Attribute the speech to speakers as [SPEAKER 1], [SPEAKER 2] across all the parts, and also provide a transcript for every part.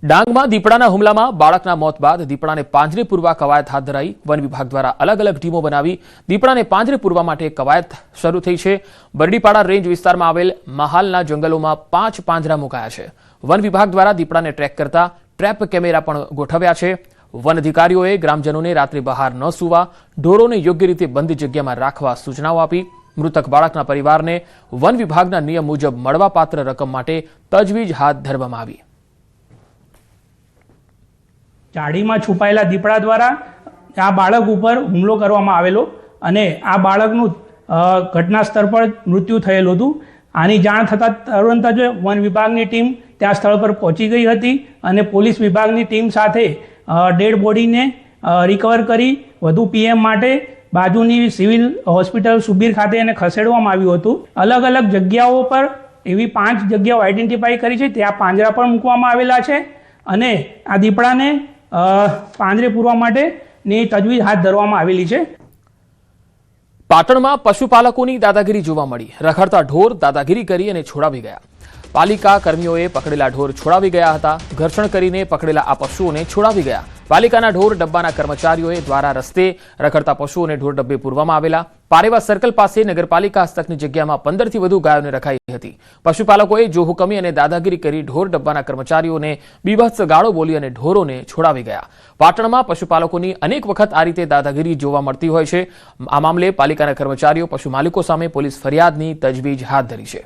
[SPEAKER 1] ડાંગમાં દીપડાના હુમલામાં બાળકના મોત બાદ દીપડાને પાંજરે પૂરવા કવાયત હાથ ધરાઈ વન વિભાગ દ્વારા અલગ અલગ ટીમો બનાવી દીપડાને પાંજરે પૂરવા માટે કવાયત શરૂ થઈ છે। બરડીપાડા રેન્જ વિસ્તારમાં આવેલ મહાલના જંગલોમાં 5 પાંજરા મુકાયા છે। વન વિભાગ દ્વારા દીપડાને ટ્રેક કરતા ટ્રેપ કેમેરા પણ ગોઠવ્યા છે। વન અધિકારીઓએ ગ્રામજનોને રાત્રે બહાર ન સૂવા, ઢોરોને યોગ્ય રીતે બંધ જગ્યામાં રાખવા સૂચનાઓ આપી। મૃતક બાળકના પરિવારને વન વિભાગના નિયમ મુજબ મળવાપાત્ર રકમ માટે તજવીજ હાથ ધરવામાં આવી।
[SPEAKER 2] ઝાડીમાં છુપાયેલા દીપડા દ્વારા આ બાળક ઉપર હુમલો કરવામાં આવેલો અને આ બાળકનું ઘટના સ્થળ પર મૃત્યુ થયેલું હતું। આની જાણ થતાં તરત જ વન વિભાગની ટીમ ત્યાં સ્થળ પર પહોંચી ગઈ હતી અને પોલીસ વિભાગની ટીમ સાથે ડેડ બોડીને રિકવર કરી વધુ પીએમ માટે બાજુની સિવિલ હોસ્પિટલ સુબીર ખાતે એને ખસેડવામાં આવ્યું હતું। અલગ અલગ જગ્યાઓ પર એવી 5 જગ્યાઓ આઈડેન્ટિફાઈ કરી છે, ત્યાં પાંજરા પણ મૂકવામાં આવેલા છે અને આ દીપડાને પાંજરે પૂરવા માટેની તજવીજ હાથ ધરવામાં આવેલી છે।
[SPEAKER 1] પાટણમાં પશુપાલકોની દાદાગીરી જોવા મળી। રખડતા ઢોર દાદાગીરી કરી અને છોડાવી ગયા। પાલિકા કર્મીઓએ પકડેલા ઢોર છોડાવી ગયા હતા। ઘર્ષણ કરીને પકડેલા આ પશુઓને છોડાવી ગયા। પાલિકાના ઢોર ડબ્બાના કર્મચારીઓએ દ્વારા રસ્તે રખડતા પશુઓને ઢોર ડબ્બે પૂરવામાં આવેલા। પારેવા સર્કલ પાસે નગરપાલિકા હસ્તકની જગ્યામાં 15 થી વધુ ગાયોને રખાઈ હતી। પશુપાલકોએ જોહુકમી અને દાદાગીરી કરી ઢોર ડબ્બાના કર્મચારીઓને બીભત્સ ગાળો બોલી અને ઢોરોને છોડાવી ગયા। પાટણમાં પશુપાલકોની અનેક વખત આ રીતે દાદાગીરી જોવા મળતી હોય છે। આ મામલે પાલિકાના કર્મચારીઓ પશુ માલિકો સામે પોલીસ ફરિયાદની તજવીજ હાથ ધરી છે।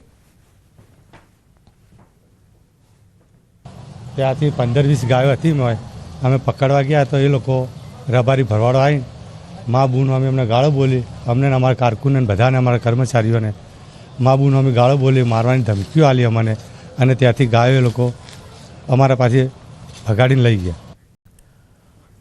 [SPEAKER 3] ત્યાંથી 15-20 ગાયો હતી મેં અમે પકડવા ગયા તો એ લોકો રબારી ભરવાડો આવી મા બૂનો અમે અમને ગાળો બોલી, અમને અમારા કારકુનને બધાને અમારા કર્મચારીઓને મા બૂનો અમે ગાળો બોલી, મારવાની ધમકીઓ આલી અમને અને ત્યાંથી ગાયો એ લોકો અમારા પાસે ભગાડીને લઈ ગયા।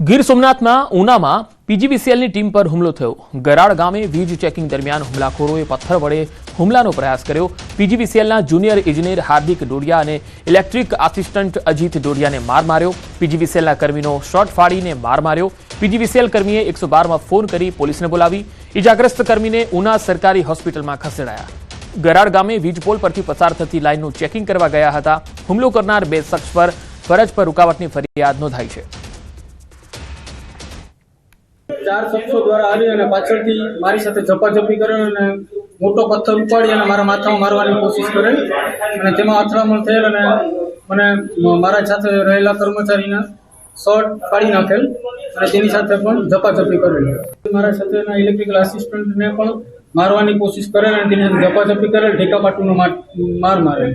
[SPEAKER 1] ગીર સોમનાથના ઉનામાં પીજીવીસીએલની ટીમ પર હુમલો થયો। ગરાડ ગામે વીજ ચેકિંગ દરમિયાન હુમલાખોરોએ પથ્થર વડે હુમલાનો પ્રયાસ કર્યો। પીજીવીસીએલના જુનિયર ઇજનેર હાર્દિક ડોડિયા અને ઇલેક્ટ્રિક આસિસ્ટન્ટ અજીત ડોડિયાને માર માર્યો। પીજીવીસીએલના કર્મીનો શોટ ફાડીને માર માર્યો। પીજીવીસીએલ કર્મીએ 112માં ફોન કરી પોલીસને બોલાવી ઇજાગ્રસ્ત કર્મીને ઉના સરકારી હોસ્પિટલમાં ખસેડાયા। ગરાડ ગામે વીજપોલ પરથી પસાર થતી લાઇનનું ચેકિંગ કરવા ગયા હતા। હુમલો કરનાર 2 શખ્સ પર ફરજ પર રૂકાવટની ફરિયાદ નોંધાઈ છે।
[SPEAKER 4] 4 શખ્સો દ્વારા આવી અને પાછળથી મારી સાથે ઝપાઝપી કરે અને મોટો પથ્થર ઉપાડી અને મારા માથામાં મારવાની કોશિશ કરે અને તેમાં અથડામણ થયેલ અને મને મારા સાથે રહેલા કર્મચારીના શર્ટ ફાડી નાખેલ અને તેની સાથે પણ ઝપાઝપી કરેલ। મારા સાથેના ઇલેક્ટ્રિકલ આસિસ્ટન્ટને પણ મારવાની કોશિશ કરેલ અને તેની સાથે ઝપાઝપી કરેલ, ઢેકા પાટુનો માર મારેલ।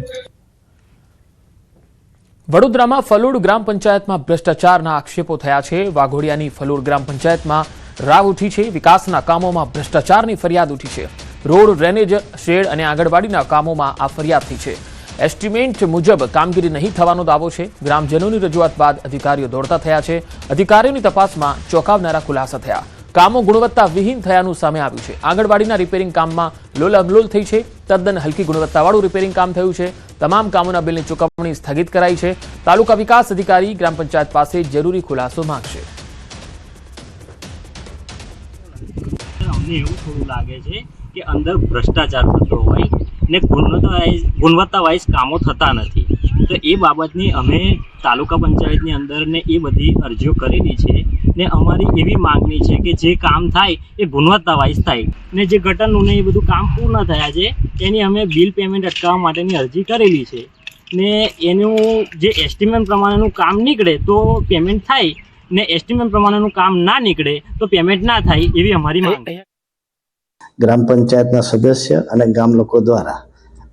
[SPEAKER 1] વડોદરામાં ફલોડ ગ્રામ પંચાયતમાં ભ્રષ્ટાચારના આક્ષેપો થયા છે। વાઘોડિયાની ફલોડ ગ્રામ પંચાયતમાં રાવ ઉઠી છે। વિકાસના કામોમાં ભ્રષ્ટાચારની ફરિયાદ ઉઠી છે। રોડ, ડ્રેનેજ, શેડ અને આંગણવાડીના કામોમાં આ ફરિયાદ થઈ છે। એસ્ટિમેટ મુજબ કામગીરી નહીં થવાનો દાવો છે। ગ્રામજનોની રજૂઆત બાદ અધિકારીઓ દોડતા થયા છે। અધિકારીઓની તપાસમાં ચોંકાવનારા ખુલાસા થયા। કામો ગુણવત્તા વિહીન થયાનું સામે આવ્યું છે। આંગણવાડીના રિપેરિંગ કામમાં લોલામલોલ થઈ છે। તદ્દન હલકી ગુણવત્તાવાળું રિપેરિંગ કામ થયું છે। તમામ કામોના બિલની ચૂકવણી સ્થગિત કરાઈ છે। તાલુકા વિકાસ અધિકારી ગ્રામ પંચાયત પાસે જરૂરી ખુલાસો માંગશે।
[SPEAKER 5] અમને એવું થોડું લાગે છે કે અંદર ભ્રષ્ટાચાર થતો હોય ને ગુણવત્તા વાઇઝ કામો થતા નથી, તો એ બાબતની અમે તાલુકા પંચાયતની અંદર ને એ બધી અરજીઓ કરેલી છે ને અમારી એવી માંગણી છે કે જે કામ થાય એ ગુણવત્તા વાઇઝ થાય ને જે ગટરનું ને એ બધું કામ પૂર્ણ થયા છે એની અમે બિલ પેમેન્ટ અટકાવવા માટેની અરજી કરેલી છે ને એનું જે એસ્ટિમેટ પ્રમાણેનું કામ નીકળે તો પેમેન્ટ થાય ને એસ્ટિમેટ પ્રમાણેનું કામ ના નીકળે તો પેમેન્ટ ના થાય એવી અમારી માંગ છે।
[SPEAKER 6] ગ્રામ પંચાયતના સદસ્ય અને ગામ લોકો દ્વારા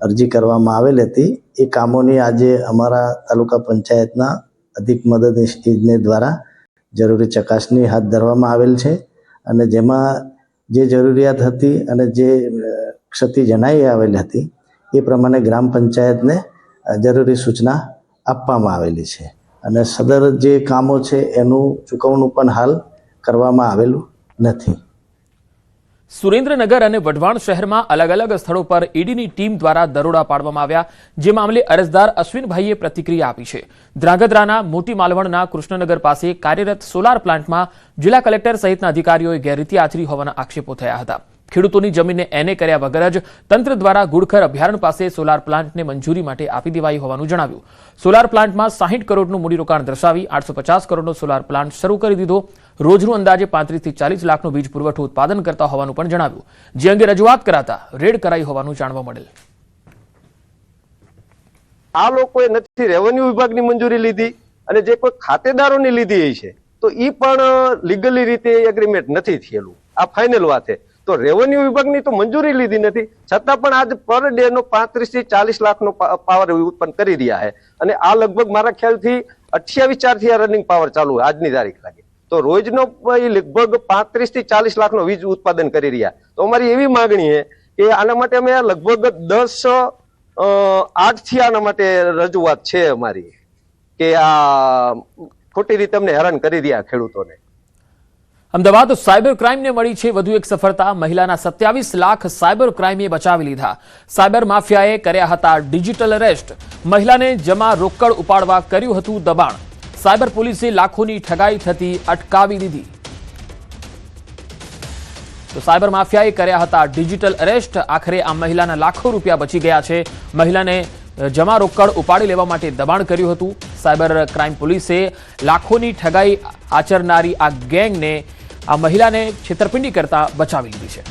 [SPEAKER 6] અરજી કરવામાં આવેલી હતી। એ કામોની આજે અમારા તાલુકા પંચાયતના અધિક મદદનીશ ઇજનેર દ્વારા જરૂરી ચકાસણી હાથ ધરવામાં આવેલ છે અને જેમાં જે જરૂરિયાત હતી અને જે ક્ષતિ જણાઈ આવેલી હતી એ પ્રમાણે ગ્રામ પંચાયતને જરૂરી સૂચના આપવામાં આવેલી છે અને સદર જે કામો છે એનું ચૂકવણું પણ હાલ કરવામાં આવેલું નથી।
[SPEAKER 1] સુરેન્દ્રનગર અને વઢવાણ શહેરમાં અલગ અલગ સ્થળો પર ઈડીની ટીમ દ્વારા દરોડા પાડવામાં આવ્યા। જે મામલે અરજદાર અશ્વિનભાઈએ પ્રતિક્રિયા આપી છે। ધ્રાંગધ્રાના મોટી માલવણના કૃષ્ણનગર પાસે કાર્યરત સોલાર પ્લાન્ટમાં જિલ્લા કલેક્ટર સહિતના અધિકારીઓએ ગેરરીતિ આચરી હોવાના આક્ષેપો થયા હતા। ખેડૂતોની જમીનને એને કર્યા વગર જ તંત્ર દ્વારા ગુડખર અભયારણ્ય પાસે સોલાર પ્લાન્ટને મંજૂરી માટે આપી દેવાઈ હોવાનું જણાવ્યું. સોલાર પ્લાન્ટમાં 60 કરોડનું મૂડીરોકાણ દર્શાવી 850 કરોડનો સોલાર પ્લાન્ટ શરૂ કરી દીધો. રોજનું અંદાજે 35 થી 40 લાખનો વીજ પુરવઠો ઉત્પાદન કરતા હોવાનું પણ જણાવ્યું. જે અંગે રજૂઆત કરાતા રેડ કરાઈ હોવાનું જાણવા મળેલ.
[SPEAKER 7] આ લોકોએ નથી રેવન્યુ વિભાગની મંજૂરી લીધી અને જે કોઈ ખાતેદારોની લીધી છે તો એ પણ લીગલી રીતે એગ્રીમેન્ટ નથી થયેલું. આ ફાઇનલ વાત છે. તો રેવન્યુ વિભાગની તો મંજૂરી લીધી નથી, છતાં પણ આજ પર ડે નો 35 થી 40 લાખનો પાવર ઉત્પન્ન કરી રહ્યા છે અને આ લગભગ મારા ખ્યાલથી 28/4 થી રનિંગ પાવર ચાલુ આજની તારીખ લાગે તો રોજનો લગભગ 35 થી 40 લાખનો વીજ ઉત્પાદન કરી રહ્યા. તો અમારી એવી માંગણી છે કે આના માટે અમે લગભગ 8 થી આના માટે રજૂઆત છે અમારી કે આ ખોટી રીતે અમને હેરાન કરી રહ્યા ખેડૂતોને.
[SPEAKER 1] અમદાવાદ સાયબર ક્રાઇમને મળી છે વધુ એક સફળતા. મહિલાના 27 લાખ સાયબર ક્રાઇમે બચાવી લીધા. સાયબર માફિયાએ કર્યા હતા ડિજિટલ અરેસ્ટ. મહિલાને જમા રોકડ ઉપાડવા કર્યું હતું દબાણ. સાયબર પોલીસે લાખોની ઠગાઈ થતી અટકાવી દીધી. તો સાયબર માફિયાએ કર્યા હતા ડિજિટલ અરેસ્ટ. આખરે આ મહિલાના લાખો રૂપિયા બચી ગયા છે. મહિલાને જમા રોકડ ઉપાડી લેવા માટે દબાણ કર્યું હતું. સાયબર ક્રાઇમ પોલીસે લાખોની ઠગાઈ આચરનારી આ ગેંગને આ મહિલાને છેતરપિંડી કરતા બચાવી લીધી છે.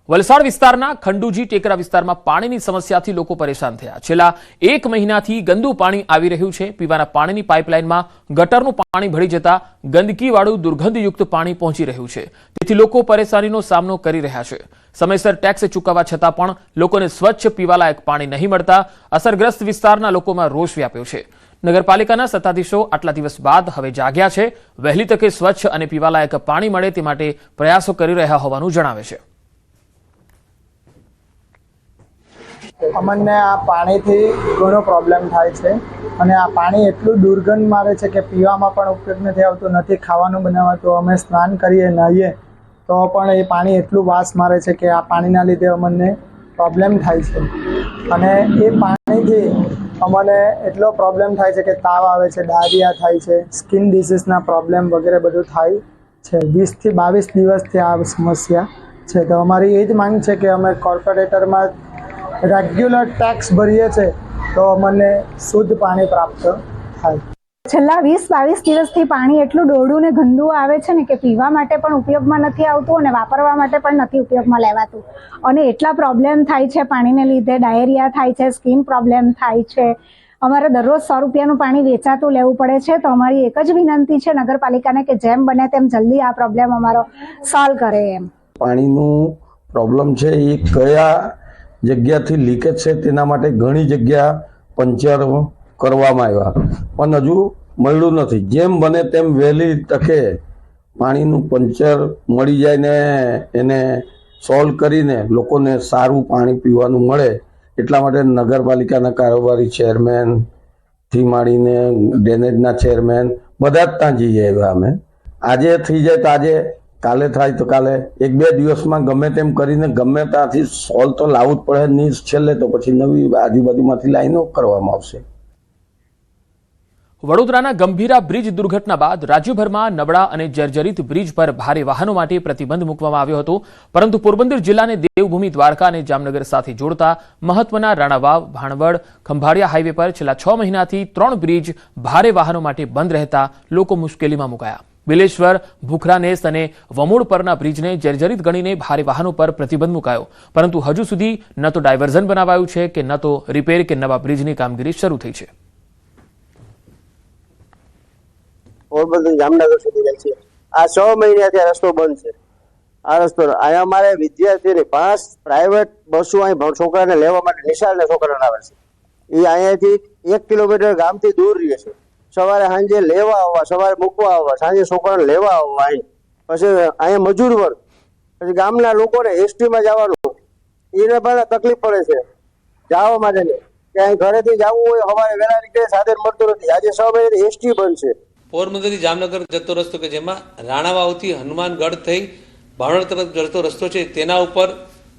[SPEAKER 1] વલસાડ વિસ્તારના ખંડુજી ટેકરા વિસ્તારમાં પાણીની સમસ્યાથી લોકો પરેશાન થયા. છેલ્લા 1 મહિનાથી ગંદુ પાણી આવી રહ્યું છે. પીવાના પાણીની પાઇપલાઇનમાં ગટરનું પાણી ભળી જતા ગંદકીવાળું દુર્ગંધયુક્ત પાણી પહોંચી રહ્યું છે. તેથી લોકો પરેશાનીનો સામનો કરી રહ્યા છે. સમયસર ટેક્સ ચૂકવવા છતાં પણ લોકોને સ્વચ્છ પીવાલાયક પાણી નહીં મળતા અસરગ્રસ્ત વિસ્તારના લોકોમાં રોષ વ્યાપ્યો છે. નગરપાલિકાના સત્તાધીશો આટલા દિવસ બાદ હવે જાગ્યા છે. વહેલી તકે સ્વચ્છ અને પીવાલાયક પાણી મળે તે માટે પ્રયાસો કરી રહ્યા હોવાનું જણાવે છે.
[SPEAKER 8] અમને આ પાણીથી ઘણો પ્રોબ્લેમ થાય છે અને આ પાણી એટલું દુર્ગંધ મારે છે કે પીવામાં પણ ઉપયોગ નથી આવતો, નથી ખાવાનું બનાવાતું. અમે સ્નાન કરીએ નાહીએ તો પણ એ પાણી એટલું વાસ મારે છે કે આ પાણીના લીધે અમને પ્રોબ્લેમ થાય છે અને એ પાણીથી અમને એટલો પ્રોબ્લેમ થાય છે કે તાવ આવે છે, ડાયરિયા થાય છે, સ્કિન ડિસીઝના પ્રોબ્લેમ વગેરે બધું થાય છે. 20 થી 22 દિવસથી આ સમસ્યા છે. તો અમારી એ જ માંગ છે કે અમે કોર્પોરેટરમાં રેગ્યુલર ટેક્સ ભરીએ છીએ તો અમને શુદ્ધ પાણી પ્રાપ્ત થાય.
[SPEAKER 9] છેલ્લા 20-22 દિવસથી પાણી એટલું ડોળું ને ગંદુ આવે છે ને કે પીવા માટે પણ ઉપયોગમાં નથી આવતું અને વાપરવા માટે પણ નથી ઉપયોગમાં લેવાતું. અને એટલા પ્રોબ્લેમ થાય છે પાણીને લીધે. ડાયરિયા થાય છે, સ્કિન પ્રોબ્લેમ થાય છે. અમારે દરરોજ 100 રૂપિયાનું પાણી વેચાતું લેવું પડે છે. તો અમારી એક જ વિનંતી છે નગરપાલિકાને કે જેમ બને તેમ જલ્દી આ પ્રોબ્લેમ અમારો સોલ્વ કરે. એમ
[SPEAKER 10] પાણીનું પ્રોબ્લેમ છે એ કયા જગ્યાથી લીકેજ છે તેના માટે ઘણી જગ્યા પંચર કરવામાં આવ્યા પણ હજુ મળ્યું નથી. જેમ બને તેમ વહેલી તકે પાણીનું પંચર મળી જાય ને એને સોલ્વ કરીને લોકોને સારું પાણી પીવાનું મળે એટલા માટે નગરપાલિકાના કારોબારી ચેરમેનથી માંડીને ડ્રેનેજના ચેરમેન બધા જ ત્યાં જઈ આવ્યા. અમે આજે થઈ જાય તો આજે, કાલે થાય તો કાલે, 1-2 દિવસમાં ગમે તેમ કરીને ગમે ત્યાંથી સોલ્વ તો લાવવું જ પડે. નહીં છેલ્લે તો પછી નવી આજુબાજુમાંથી લાઈનો કરવામાં આવશે.
[SPEAKER 1] વડોદરાના ગંભીરા બ્રિજ દુર્ઘટના બાદ રાજ્યભરમાં નબળા અને જર્જરિત બ્રિજ પર ભારે વાહનો માટે પ્રતિબંધ મૂકવામાં આવ્યો હતો. પરંતુ પોરબંદર જિલ્લાને દેવભૂમિ દ્વારકા અને જામનગર સાથે જોડતા મહત્વના રાણાવાવ, ભાણવડ, ખંભાળિયા હાઈવે પર છેલ્લા 6 મહિનાથી 3 બ્રિજ ભારે વાહનો માટે બંધ રહેતા લોકો મુશ્કેલીમાં મુકાયા. બિલેશ્વર, ભૂખરાનેસ અને વમોડ પરના બ્રિજને જર્જરિત ગણીને ભારે વાહનો પર પ્રતિબંધ મુકાયો. પરંતુ હજુ સુધી ન તો ડાયવર્ઝન બનાવાયું છે કે ન તો રિપેર કે નવા બ્રિજની કામગીરી શરૂ થઈ છે.
[SPEAKER 11] પોરબંદર જામનગર સુધી જાય છે. આ 6 મહિનાથી આ રસ્તો બંધ છે. આ રસ્તો અહીંયા અમારે વિદ્યાર્થીઓની 5 પ્રાઇવેટ બસો અહીં છોકરાને લેવા માટે નિશાળના છોકરાને આવે છે. એ અહીંયાથી 1 કિલોમીટર ગામથી દૂર રહે છે. સવારે સાંજે લેવા આવવા, સવારે મૂકવા આવવા, સાંજે છોકરાને લેવા આવવા. અહીં પછી અહીંયા મજૂર વર્ગ, પછી ગામના લોકોને એસટીમાં જવાનું એને પણ તકલીફ પડે છે જવા માટેની. કે અહીં ઘરેથી જવું હોય સવારે વહેલા નીકળે સાધન મળતું નથી. આજે 6 મહિનાથી એસટી બંધ છે.
[SPEAKER 12] પોરબંદરથી જામનગર જતો રસ્તો કે જેમાં રાણાવાવથી હનુમાનગઢ થઈ ભાવનગર તરફ જતો રસ્તો છે તેના ઉપર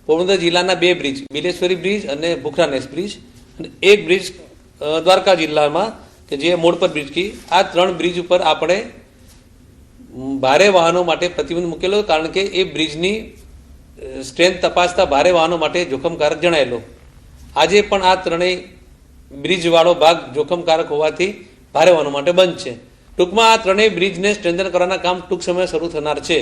[SPEAKER 12] પોરબંદર જિલ્લાના 2 બ્રિજ, બિલેશ્વરી બ્રિજ અને ભૂખરાનેસ બ્રિજ, અને એક બ્રિજ દ્વારકા જિલ્લામાં કે જે મોડ પર બ્રિજ કી. આ 3 બ્રિજ ઉપર આપણે ભારે વાહનો માટે પ્રતિબંધ મૂકેલો, કારણ કે એ બ્રિજની સ્ટ્રેન્થ તપાસતા ભારે વાહનો માટે જોખમકારક જણાયેલો. આજે પણ આ ત્રણેય બ્રિજવાળો ભાગ જોખમકારક હોવાથી ભારે વાહનો માટે બંધ છે. ટૂંકમાં આ ત્રણેય બ્રિજને સ્ટ્રેન્થન કરવાના કામ ટૂંક સમયમાં શરૂ થનાર છે.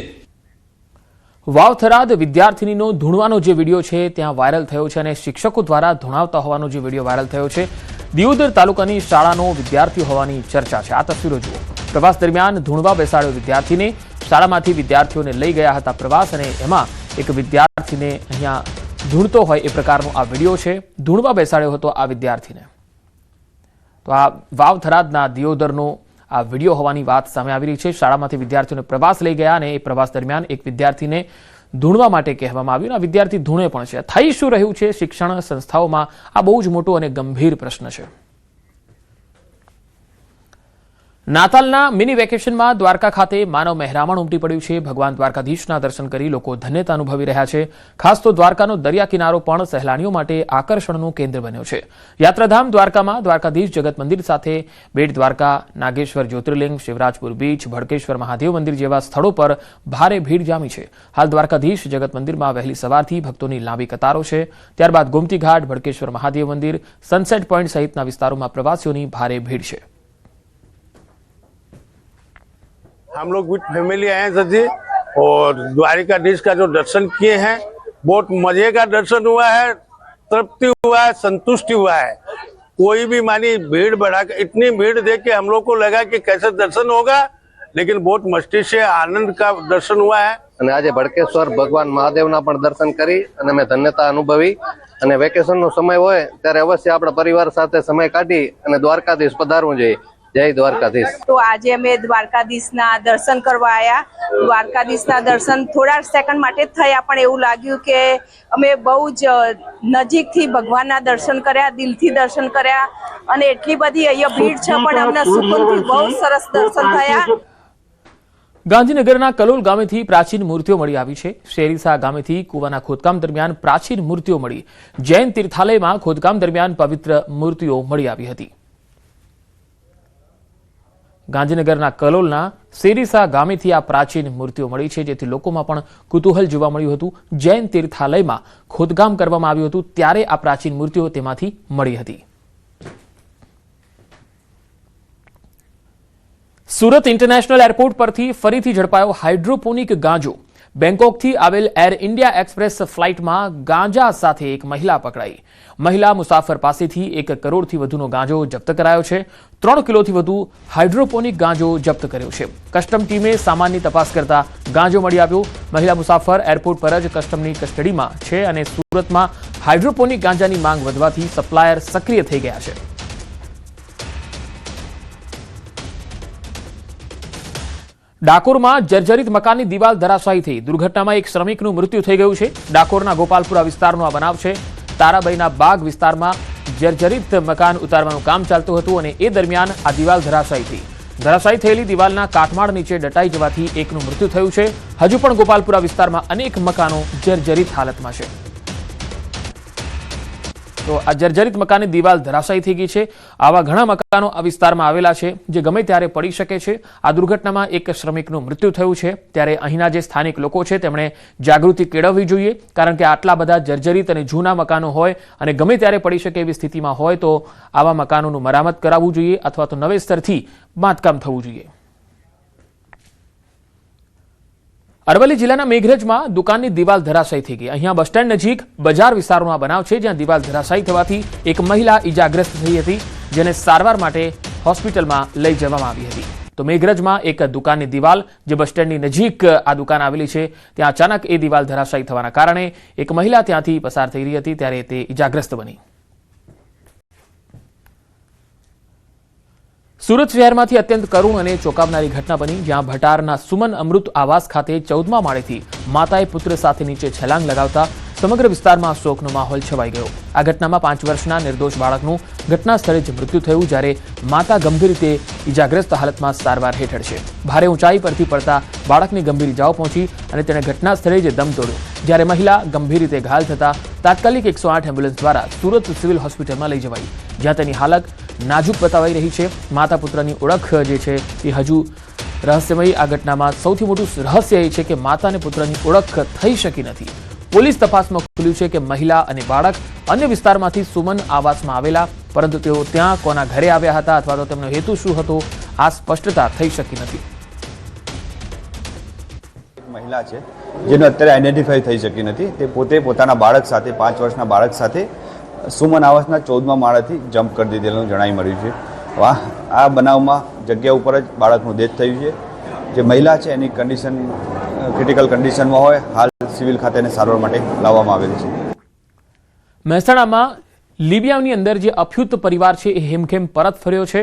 [SPEAKER 1] વાવથરાદ વિદ્યાર્થીનીનો ધૂણવાનો જે વિડીયો છે ત્યાં વાયરલ થયો છે અને શિક્ષકો દ્વારા ધૂણાવતા હોવાનો જે વિડીયો વાયરલ થયો છે. દિયોદર તાલુકાની શાળાનો વિદ્યાર્થી હોવાની ચર્ચા છે. આ તસવીરો જુઓ. પ્રવાસ દરમિયાન ધૂણવા બેસાડ્યો વિદ્યાર્થીને. શાળામાંથી વિદ્યાર્થીઓને લઈ ગયા હતા પ્રવાસ અને એમાં એક વિદ્યાર્થીને અહીંયા ધૂણતો હોય એ પ્રકારનો આ વિડીયો છે. ધૂણવા બેસાડ્યો હતો આ વિદ્યાર્થીને. તો આ વાવથરાદના દિયોદરનો આ વિડીયો હોવાની વાત સામે આવી રહી છે. શાળામાંથી વિદ્યાર્થીઓને પ્રવાસ લઈ ગયા અને એ પ્રવાસ દરમિયાન એક વિદ્યાર્થીને ધૂણવા માટે કહેવામાં આવ્યું. આ વિદ્યાર્થી ધૂણે પણ છે. થઈ શું રહ્યું છે શિક્ષણ સંસ્થાઓમાં? આ બહુ જ મોટો અને ગંભીર પ્રશ્ન છે. નાતાલના મિની વેકેશનમાં દ્વારકા ખાતે માનવ મહેરામણ ઉમટી પડ્યું છે. ભગવાન દ્વારકાધીશના દર્શન કરી લોકો ધન્યતા અનુભવી રહ્યા છે. ખાસ તો દ્વારકાનો દરિયા કિનારો પણ સહેલાણીઓ માટે આકર્ષણનું કેન્દ્ર બન્યો છે. યાત્રાધામ દ્વારકામાં દ્વારકાધીશ જગત મંદિર સાથે બેટ દ્વારકા, નાગેશ્વર જ્યોતિર્લિંગ, શિવરાજપુર બીચ, ભડકેશ્વર મહાદેવ મંદિર જેવા સ્થળો પર ભારે ભીડ જામી છે. હાલ દ્વારકાધીશ જગત મંદિરમાં વહેલી સવારથી ભક્તોની લાંબી કતારો છે. ત્યારબાદ ગોમતી ઘાટ, ભડકેશ્વર મહાદેવ મંદિર, સનસેટ પોઈન્ટ સહિતના વિસ્તારોમાં પ્રવાસીઓની ભારે ભીડ છે.
[SPEAKER 13] हम लोग विथ फैमिली आए हैं सर जी, और द्वारिकाधीश का जो दर्शन किए हैं, बहुत मजे का दर्शन हुआ है, तृप्ति हुआ है, संतुष्टि हुआ है. कोई भी मानी भीड़ बढ़ा के, इतनी भीड़ देख के हम लोग को लगा कि कैसे दर्शन होगा, लेकिन बहुत मस्ती से आनंद का दर्शन हुआ है.
[SPEAKER 14] અને આજે ભડકેશ્વર ભગવાન મહાદેવના પણ દર્શન કરી અને મેં ધન્યતા અનુભવી. અને વેકેશનનો સમય હોય ત્યારે અવશ્ય આપણા પરિવાર સાથે સમય કાઢી અને દ્વારકાધીશ પધારવું જોઈએ. જય દ્વારકાધીશ.
[SPEAKER 15] તો આજે અમે દ્વારકાધીશના દર્શન કરવા આવ્યા. દ્વારકાધીશના દર્શન થોડા સેકન્ડ માટે થયા, પણ એવું લાગ્યું કે અમે બહુ જ નજીકથી ભગવાનના દર્શન કર્યા, દિલથી દર્શન કર્યા. અને એટલી બધી અહીંયા ભીડ છે પણ અમને સુકૂનથી બહુ સરસ દર્શન થયા.
[SPEAKER 1] ગાંધીનગરના કલોલ ગામેથી પ્રાચીન મૂર્તિઓ મળી આવી છે. શેરીસા ગામેથી કુવાના ખોદકામ દરમિયાન પ્રાચીન મૂર્તિઓ મળી. જૈન તીર્થાલયમાં ખોદકામ દરમિયાન પવિત્ર મૂર્તિઓ મળી આવી હતી. ગાંધીનગરના કલોલના શેરીસા ગામેથી આ પ્રાચીન મૂર્તિઓ મળી છે, જેથી લોકોમાં પણ કુતૂહલ જોવા મળ્યું હતું. જૈન તીર્થાલયમાં ખોદકામ કરવામાં આવ્યું હતું ત્યારે આ પ્રાચીન મૂર્તિઓ તેમાંથી મળી હતી. સુરત ઇન્ટરનેશનલ એરપોર્ટ પરથી ફરીથી ઝડપાયો હાઇડ્રોપોનિક ગાંજો. બેંકોકથી આવેલ એર ઇન્ડિયા એક્સપ્રેસ ફ્લાઇટમાં ગાંજા સાથે એક મહિલા પકડાઈ. મહિલા મુસાફર પાસેથી 1 કરોડથી વધુનો ગાંજો જપ્ત કરાયો છે. 3 કિલોથી વધુ હાઇડ્રોપોનિક ગાંજો જપ્ત કર્યો છે. કસ્ટમ ટીમે સામાનની તપાસ કરતા ગાંજો મળી આવ્યો. મહિલા મુસાફર એરપોર્ટ પર જ કસ્ટમની કસ્ટડીમાં છે અને સુરતમાં હાઇડ્રોપોનિક ગાંજાની માંગ વધવાથી સપ્લાયર સક્રિય થઈ ગયા છે. ડાકોરમાં જર્જરિત મકાનની દિવાલ ધરાશાયી થઈ. દુર્ઘટનામાં એક શ્રમિકનું મૃત્યુ થઈ ગયું છે. ડાકોરના ગોપાલપુરા વિસ્તારનો આ બનાવ છે. તારાબાઈના બાગ વિસ્તારમાં જર્જરિત મકાન ઉતારવાનું કામ ચાલતું હતું અને એ દરમિયાન આ દિવાલ ધરાશાયી થઈ. ધરાશાયી થયેલી દિવાલના કાટમાળ નીચે દટાઈ જવાથી એકનું મૃત્યુ થયું છે. હજુ પણ ગોપાલપુરા વિસ્તારમાં અનેક મકાનો જર્જરિત હાલતમાં છે. તો આ જર્જરિત મકાનની દિવાલ ધરાશાયી થઈ ગઈ છે. આવા ઘણા મકાનો આ વિસ્તારમાં આવેલા છે જે ગમે ત્યારે પડી શકે છે. આ દુર્ઘટનામાં એક શ્રમિકનું મૃત્યુ થયું છે. ત્યારે અહીંના જે સ્થાનિક લોકો છે તેમણે જાગૃતિ કેળવવી જોઈએ, કારણ કે આટલા બધા જર્જરિત અને જૂના મકાનો હોય અને ગમે ત્યારે પડી શકે એવી સ્થિતિમાં હોય તો આવા મકાનોનું મરામત કરાવવું જોઈએ અથવા તો નવેસરથી બાંધકામ થવું જોઈએ. અરવલ્લી જિલ્લાના મેઘરજમાં દુકાનની દિવાલ ધરાશાયી થઈ ગઈ. અહીંયા બસ સ્ટેન્ડ નજીક બજાર વિસ્તારનો આ બનાવ છે, જ્યાં દિવાલ ધરાશાયી થવાથી એક મહિલા ઈજાગ્રસ્ત થઈ હતી, જેને સારવાર માટે હોસ્પિટલમાં લઈ જવામાં આવી હતી. તો મેઘરજમાં એક દુકાનની દિવાલ, જે બસ સ્ટેન્ડની નજીક આ દુકાન આવેલી છે, ત્યાં અચાનક એ દિવાલ ધરાશાયી થવાના કારણે એક મહિલા ત્યાંથી પસાર થઈ રહી હતી ત્યારે તે ઈજાગ્રસ્ત બની. સુરત શહેરમાંથી અત્યંત કરુણ અને ચોંકાવનારી ઘટના બની, જ્યાં ભટારના સુમન અમૃત આવાસ ખાતે 14મા માળેથી માતાએ પુત્ર સાથે નીચે છલાંગ લગાવતા સમગ્ર વિસ્તારમાં શોકનો માહોલ છવાઈ ગયો. આ ઘટનામાં 5 વર્ષના નિર્દોષ બાળકનું ઘટના સ્થળે જ મૃત્યુ થયું, જ્યારે માતા ગંભીર રીતે ઈજાગ્રસ્ત હાલતમાં સારવાર હેઠળ છે. ભારે ઊંચાઈ પરથી પડતા બાળકને ગંભીર ઇજાઓ પહોંચી અને તેણે ઘટના સ્થળે જ દમ તોડ્યો, જ્યારે મહિલા ગંભીર રીતે ઘાયલ થતા તાત્કાલિક 108 એમ્બ્યુલન્સ દ્વારા સુરત સિવિલ હોસ્પિટલમાં લઈ જવાઈ, જ્યાં તેની હાલત નાજુક બતાવાઈ રહી છે. માતા પુત્રની ઓળખ જે છે એ હજુ રહસ્યમયી આ ઘટનામાં સૌથી મોટું રહસ્ય એ છે કે માતા અને પુત્રની ઓળખ થઈ શકી નથી. પોલીસ તપાસમાં ખુલ્યું છે કે મહિલા અને બાળક અન્ય વિસ્તારમાંથી સુમન આવાસમાં આવેલા, પરંતુ તેઓ ત્યાં કોના ઘરે આવ્યા હતા અથવા તો તેમનો હેતુ શું હતો આ સ્પષ્ટતા થઈ શકી નથી.
[SPEAKER 16] મહિલા છે જેનો અત્યારે આઈડેન્ટિફાઈ થઈ શકી નથી. તે પોતે પોતાના બાળક સાથે 5 વર્ષના બાળક સાથે સુમન આવાસના 14મા માળેથી જમ્પ કરી દીધેલું જણાઈ મળ્યું છે. આ બનાવમાં જગ્યા ઉપર જ બાળકનું ડેથ થયું છે. જે મહિલા છે એની કન્ડિશન ક્રિટિકલ કન્ડિશનમાં હોય. હાલ સિવિલ ખાતેને સારવાર માટે લાવવામાં આવેલી છે.
[SPEAKER 1] મહેસાણામાં લીબિયાની અંદર જે અફ્યુત પરિવાર છે એ હેમખેમ પરત ફર્યો છે.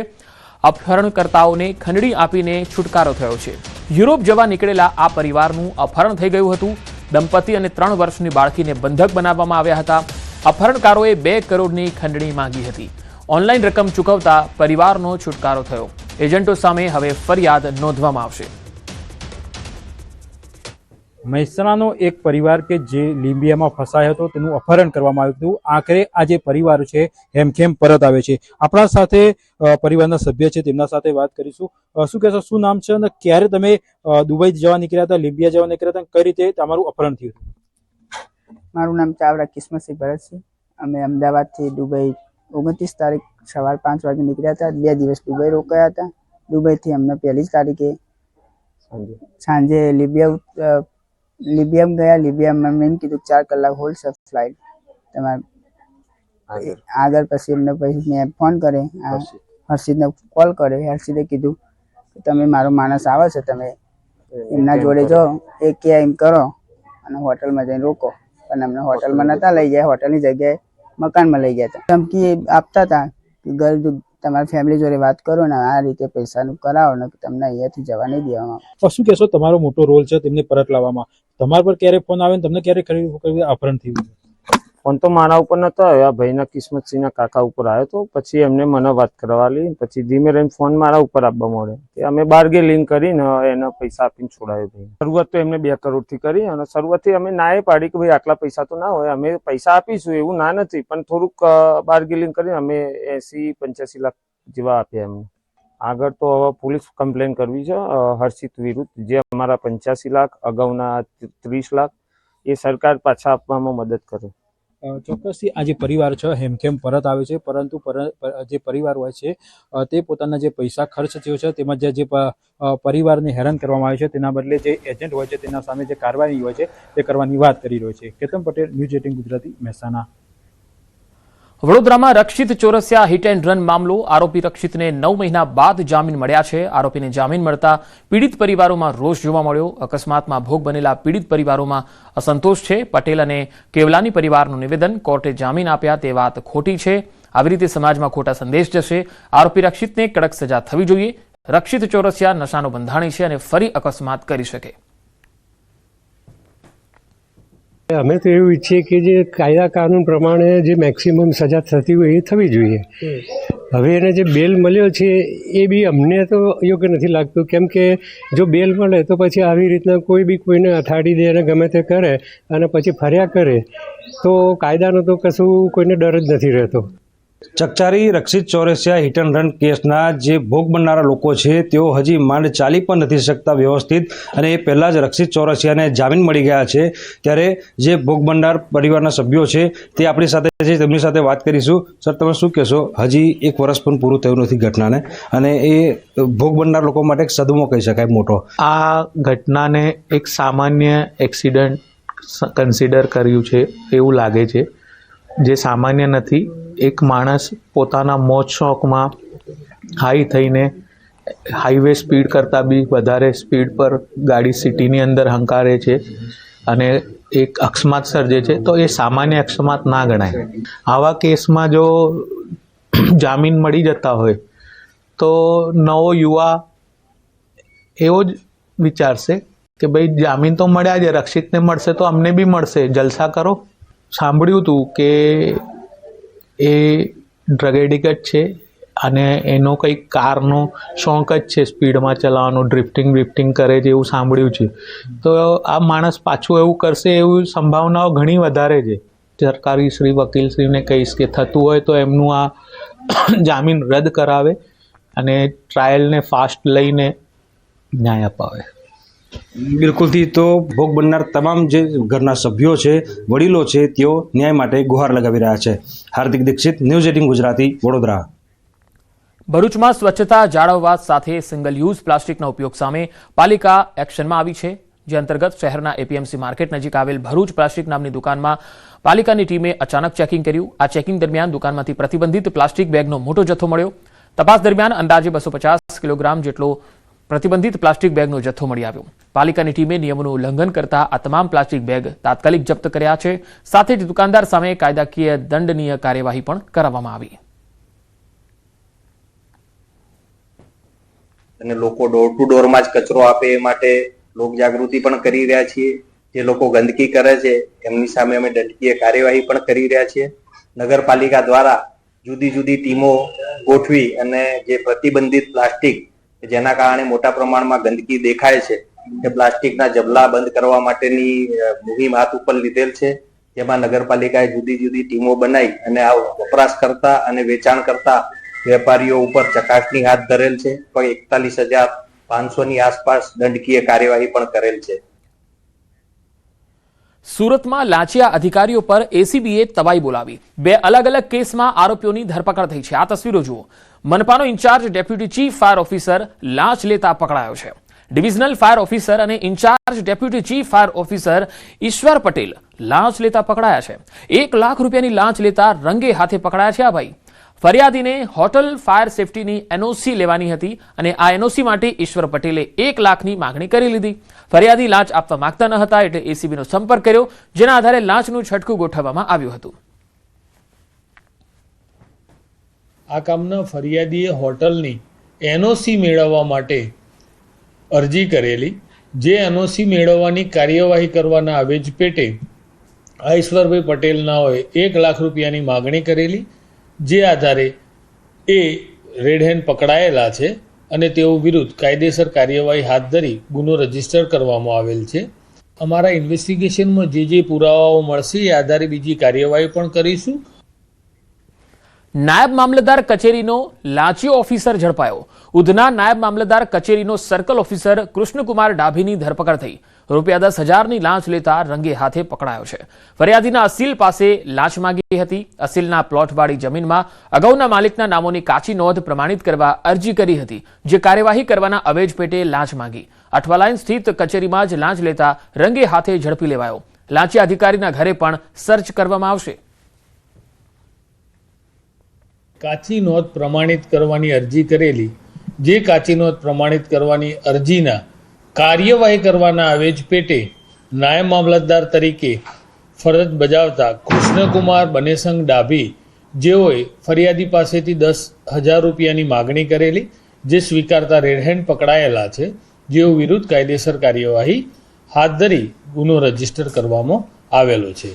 [SPEAKER 1] અપહરણકર્તાઓને ખંડણી આપીને છુટકારો થયો છે. યુરોપ જવા નીકળેલા આ પરિવારનું અપહરણ થઈ ગયું હતું. દંપતી અને 3 વર્ષની બાળકીને બંધક બનાવવામાં આવ્યા હતા. અપહરણકારોએ 2 કરોડની ખંડણી માંગી હતી. ઓનલાઈન રકમ ચૂકવતા પરિવારનો છુટકારો થયો. એજન્ટો સામે હવે ફરિયાદ નોંધવામાં આવશે.
[SPEAKER 17] મહેસાણાનો એક પરિવાર કે જે લીબિયામાં ફસાયો હતો તેનું અપહરણ કરવામાં આવ્યું હતું. આખરે આ જે પરિવાર છે હેમખેમ પરત આવે છે. આપણા સાથે પરિવારના સભ્ય છે, તેમના સાથે વાત કરીશું. શું કહેશો, શું નામ છે અને ક્યારે તમે દુબઈ જવા નીકળ્યા હતા, લીબિયા જવા નીકળ્યા હતા, કઈ રીતે તમારું અપહરણ થયું હતું?
[SPEAKER 18] મારું નામ ચાવડા કિસ્મતસિંહ ભરતસિંહ. અમે અમદાવાદથી દુબઈ 29 તારીખ સવાર 5 વાગે નીકળ્યા હતા. 2 દિવસ દુબઈ રોકાયા હતા. દુબઈથી અમને 1 તારીખે સાંજે લીબિયા ગયા. લીબિયામાં એમ કીધું 4 કલાક હોલ્ડ ફ્લાઇટ તમારે આગળ. પછી એમને પછી મેં ફોન કરે, હર્ષિદને કોલ કરે. હર્ષિદે કીધું કે તમે મારો માણસ આવે છે, તમે એમના જોડે જાઓ, એ કે એમ કરો અને હોટલમાં જઈને રોકો. પણ અમને હોટલમાં નહોતા લઈ ગયા, હોટલની જગ્યાએ મકાનમાં લઈ ગયા હતા. ધમકી આપતા હતા કે ઘર તમારી ફેમિલી જોડે વાત કરો ને આ રીતે પૈસાનું કરાવો ને તમને અહીંયાથી જવા નહીં દેવામાં.
[SPEAKER 17] શું કહેશો, તમારો મોટો રોલ છે તેમને પરત લાવવામાં. તમારા પર ક્યારે ફોન આવે ને તમને ક્યારે અપહરણ થયું?
[SPEAKER 19] ફોન તો મારા ઉપર નતો આવ્યો, ભાઈના કિસ્મતસિંહના કાકા ઉપર આવ્યો હતો. પછી એમને મને વાત કરવાલી, પછી ધીમે રહીને ફોન મારા ઉપર આપવા મળે કે અમે બાર્ગેનિંગ કરીને એના પૈસા આપીને છોડાયો. ભાઈ શરૂઆત તો એમને 2 કરોડથી કરી અને શરૂઆતથી અમે ના પાડી કે ભાઈ આટલા પૈસા તો ના હોય, અમે પૈસા આપીશું એવું ના નથી, પણ થોડુંક બાર્ગેનિંગ કરીને અમે 80-85 લાખ જેવા આપ્યા એમને. આગળ તો હવે પોલીસ કમ્પ્લેન કરવી છે હર્ષિત વિરુદ્ધ, જે અમારા 85 લાખ અગાઉના 30 લાખ એ સરકાર પાછા આપવામાં મદદ કરે.
[SPEAKER 17] ચોક્કસથી આ જે પરિવાર છે હેમખેમ પરત આવે છે, પરંતુ જે પરિવાર હોય છે તે પોતાના જે પૈસા ખર્ચ થયો છે તેમાં જે પરિવારને હેરાન કરવામાં આવે છે તેના બદલે જે એજન્ટ હોય છે તેના સામે જે કાર્યવાહી હોય છે તે કરવાની વાત કરી રહ્યો છે. કેતન પટેલ, ન્યૂઝ 18 ગુજરાતી, મહેસાણા.
[SPEAKER 1] વડોદરામાં રક્ષિત ચોરસિયા હિટ એન્ડ રન મામલો. આરોપી રક્ષિતને 9 મહિના બાદ જામીન મળ્યા છે. આરોપીને જામીન મળતા પીડિત પરિવારોમાં રોષ જોવા મળ્યો. અકસ્માતમાં ભોગ બનેલા પીડિત પરિવારોમાં અસંતોષ છે. પટેલ અને કેવલાની પરિવારનું નિવેદન, કોર્ટે જામીન આપ્યા તે વાત ખોટી છે. આવી રીતે સમાજમાં ખોટા સંદેશ જશે. આરોપી રક્ષિતને કડક સજા થવી જોઈએ. રક્ષિત ચોરસિયા નશાનો બંધાણી છે અને ફરી અકસ્માત કરી શકે.
[SPEAKER 20] અમે તો એવું ઈચ્છીએ કે જે કાયદા કાનૂન પ્રમાણે જે મેક્સિમમ સજા થતી હોય એ થવી જોઈએ. હવે એને જે બેલ મળ્યો છે એ બી અમને તો યોગ્ય નથી લાગતું, કેમ કે જો બેલ મળે તો પછી આવી રીતના કોઈ બી કોઈને અથાડી દે અને ગમે તે કરે અને પછી ફર્યા કરે તો કાયદાનો તો કશું કોઈને ડર જ નથી રહેતો.
[SPEAKER 21] ચકચારી રક્ષિત ચોરસિયા હિટ એન્ડ રન કેસના જે ભોગ બનનારા લોકો છે તેઓ હજી માંડ ચાલી પણ નથી શકતા વ્યવસ્થિત, અને એ પહેલાં જ રક્ષિત ચોરસિયાને જામીન મળી ગયા છે. ત્યારે જે ભોગ બનનાર પરિવારના સભ્યો છે તે આપણી સાથે છે, તેમની સાથે વાત કરીશું. સર, તમે શું કહેશો? હજી 1 વર્ષ પણ પૂરું થયું નથી ઘટનાને, અને એ ભોગ બનનાર લોકો માટે એક સદમો કહી શકાય મોટો.
[SPEAKER 22] આ ઘટનાને એક સામાન્ય એક્સિડન્ટ કન્સિડર કર્યું છે એવું લાગે છે, જે સામાન્ય નથી. એક માણસ પોતાના મોજ શોખમાં હાઈ થઈને હાઈવે સ્પીડ કરતાં બી વધારે સ્પીડ પર ગાડી સિટીની અંદર હંકારે છે અને એક અકસ્માત સર્જે છે, તો એ સામાન્ય અકસ્માત ના ગણાય. આવા કેસમાં જો જામીન મળી જતા હોય તો નવો યુવા એવો જ વિચારશે કે ભાઈ જામીન તો મળ્યા છે, રક્ષિતને મળશે તો અમને બી મળશે, જલસા કરો. સાંભળ્યું હતું કે એ ડ્રગ એડિક્ટ છે અને એનો કંઈક કારનો શોખ જ છે સ્પીડમાં ચલાવવાનો, ડ્રિફ્ટિંગ કરે છે એવું સાંભળ્યું છે. તો આ માણસ પાછું એવું કરશે એવી સંભાવનાઓ ઘણી વધારે છે. સરકારી શ્રી વકીલશ્રીને કહીશ કે થતું હોય તો એમનું આ જામીન રદ કરાવે અને ટ્રાયલને ફાસ્ટ લઈને ન્યાય અપાવે.
[SPEAKER 21] બિલકુલથી તો ભોગ બનનાર તમામ જે ઘરના સભ્યો છે, વડીલો છે, તેઓ ન્યાય માટે ગુહાર લગાવી રહ્યા છે. હાર્દિક દીક્ષિત, ન્યૂઝ 18 ગુજરાતી, વડોદરા.
[SPEAKER 1] ભરૂચમાં સ્વચ્છતા જાળવવા સાથે સિંગલ યુઝ પ્લાસ્ટિકના ઉપયોગ સામે પાલિકા એક્શનમાં આવી છે, જે અંતર્ગત શહેરના એપીએમસી માર્કેટ નજીક આવેલ ભરૂચ પ્લાસ્ટિક નામની દુકાનમાં પાલિકાની ટીમે અચાનક ચેકિંગ કર્યું. આ ચેકિંગ દરમિયાન દુકાનમાંથી પ્રતિબંધિત પ્લાસ્ટિક બેગનો મોટો જથ્થો મળ્યો. તપાસ દરમિયાન અંદાજે 250 કિલોગ્રામ જેટલો પ્રતિબંધિત પ્લાસ્ટિક બેગનો જથ્થો મળી આવ્યો. પાલિકાની ટીમે નિયમોનું ઉલ્લંઘન કરતા આ તમામ પ્લાસ્ટિક બેગ તાત્કાલિક જપ્ત કર્યા છે. સાથે જ દુકાનદાર સામે કાયદાકીય દંડનીય કાર્યવાહી પણ કરવામાં આવી.
[SPEAKER 2] અને લોકો ડોર ટુ ડોરમાં જ કચરો આપે એ માટે લોક જાગૃતિ પણ કરી રહ્યા છીએ. જે લોકો ગંદકી કરે છે એમની સામે અમે દંડનીય કાર્યવાહી પણ કરી રહ્યા છીએ. નગરપાલિકા દ્વારા જુદી જુદી ટીમો ગોઠવી અને જે પ્રતિબંધિત પ્લાસ્ટિક જેના કારણે મોટા પ્રમાણમાં ગંદકી દેખાય છે એ પ્લાસ્ટિકના જબલા બંધ કરવા માટેની મુહિમ હાથ ઉપર લીધેલ છે. જેમાં નગરપાલિકાએ જુદી જુદી ટીમો બનાવી અને આ વપરાશ કરતા અને વેચાણ કરતા વેપારીઓ ઉપર ચકાસણી હાથ ધરેલ છે. પણ 41,500ની આસપાસ દંડકીય કાર્યવાહી પણ કરેલ છે.
[SPEAKER 1] સુરતમાં લાંચિયા અધિકારીઓ પર એસીબીએ તવાઈ બોલાવી. 2 અલગ અલગ કેસમાં આરોપીઓની ધરપકડ થઈ છે. આ તસવીરો જુઓ. મનપાનો in charge deputy chief fire officer લાંચ લેતા પકડાયો છે. ડિવિઝનલ ફાયર ઓફિસર અને in charge deputy chief fire officer Ishwar Patel લાંચ લેતા પકડાયા છે. 1 લાખ રૂપિયાની લાંચ લેતા રંગે હાથે પકડાયા છે આ ભાઈ. ફરિયાદીને હોટલ ફાયર સેફટીની એનઓસી લેવાની હતી અને આ એનઓસી માટે ઈશ્વર પટેલે 1 લાખની માંગણી કરી લીધી. ફરિયાદી લાંચ આપવા માંગતા ન હતા એટલે એસીબીનો સંપર્ક કર્યો, જેના આધારે લાંચનું છટકું ગોઠવવામાં આવ્યું હતું.
[SPEAKER 3] આ કામના ફરિયાદીએ હોટલની એનઓસી મેળવવા માટે અરજી કરેલી. જે એનઓસી મેળવવાની કાર્યવાહી કરવાના આવેજ પેટે આ ઈશ્વરભાઈ પટેલના હોય 1 લાખ રૂપિયાની માગણી કરેલી. જે આધારે એ રેડ હેન્ડ પકડાયેલા છે અને તેઓ વિરુદ્ધ કાયદેસર કાર્યવાહી હાથ ધરી ગુનો રજીસ્ટર કરવામાં આવેલ છે. અમારા ઇન્વેસ્ટિગેશનમાં જે પુરાવાઓ મળશે એ આધારે બીજી કાર્યવાહી પણ કરીશું.
[SPEAKER 1] નાયબ મામલતદાર કચેરીનો લાંચિયો ઓફિસર ઝડપાયો. ઉધના નાયબ મામલતદાર કચેરીનો સર્કલ ઓફિસર કૃષ્ણકુમાર ડાભીની ધરપકડ થઈ. ₹10,000ની લાંચ લેતા રંગે હાથે પકડાયો છે. ફરિયાદીના અસીલ પાસે લાંચ માંગી હતી. અસીલના પ્લોટવાળી જમીનમાં અગાઉના માલિકના નામોની કાચી નોંધ પ્રમાણિત કરવા અરજી કરી હતી, જે કાર્યવાહી કરવાના અવેજ પેટે લાંચ માંગી. અઠવાલાઇન સ્થિત કચેરીમાં જ લાંચ લેતા રંગે હાથે ઝડપી લેવાયો. લાંચિયા અધિકારીના ઘરે પણ સર્ચ કરવામાં આવશે.
[SPEAKER 3] કાચી નોંધ પ્રમાણિત કરવાની અરજી કરેલી. જે કાચી નોંધ પ્રમાણિત કરવાની અરજીના કાર્યવાહી કરવાના આવેજ પેટે નાયબ મામલતદાર તરીકે ફરજ બજાવતા કૃષ્ણકુમાર બનેસંગ ડાભી, જેઓએ ફરિયાદી પાસેથી 10,000 રૂપિયાની માગણી કરેલી, જે સ્વીકારતા રેડ હેન્ડ પકડાયેલા છે. જેઓ વિરુદ્ધ કાયદેસર કાર્યવાહી હાથ ધરી ગુનો રજીસ્ટર કરવામાં આવેલો છે.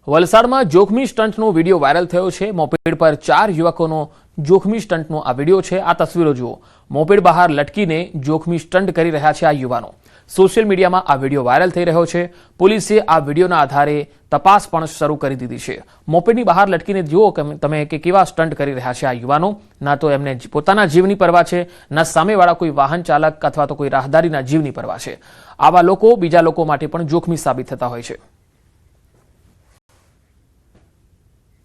[SPEAKER 1] વલસાડમાં જોખમી સ્ટંટનો વિડીયો વાયરલ થયો છે. મોપેડ પર 4 યુવકોનો જોખમી સ્ટંટનો આ વિડીયો છે. આ તસવીરો જુઓ. મોપેડ બહાર લટકીને જોખમી સ્ટંટ કરી રહ્યા છે આ યુવાનો. સોશિયલ મીડિયામાં આ વિડીયો વાયરલ થઈ રહ્યો છે. પોલીસે આ વિડીયોના આધારે તપાસ પણ શરૂ કરી દીધી છે. મોપેડની બહાર લટકીને જુઓ તમે કે કેવા સ્ટંટ કરી રહ્યા છે આ યુવાનો. ના તો એમને પોતાના જીવની પરવા છે, ના સામેવાળા કોઈ વાહન ચાલક અથવા તો કોઈ રાહદારીના જીવની પરવા છે. આવા લોકો બીજા લોકો માટે પણ જોખમી સાબિત થતા હોય છે.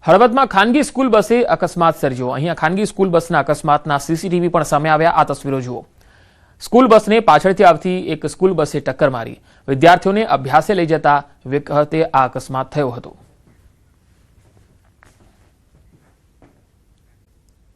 [SPEAKER 1] હળવદમાં ખાનગી સ્કૂલ બસે અકસ્માત સર્જ્યો. અહીંયા ખાનગી સ્કૂલ બસના અકસ્માતના સીસીટીવી પણ સામે આવ્યા. આ તસવીરો જુઓ. સ્કૂલ બસને પાછળથી આવતી એક સ્કૂલ બસે ટક્કર મારી. વિદ્યાર્થીઓને અભ્યાસે લઈ જતા વખતે આ અકસ્માત થયો હતો.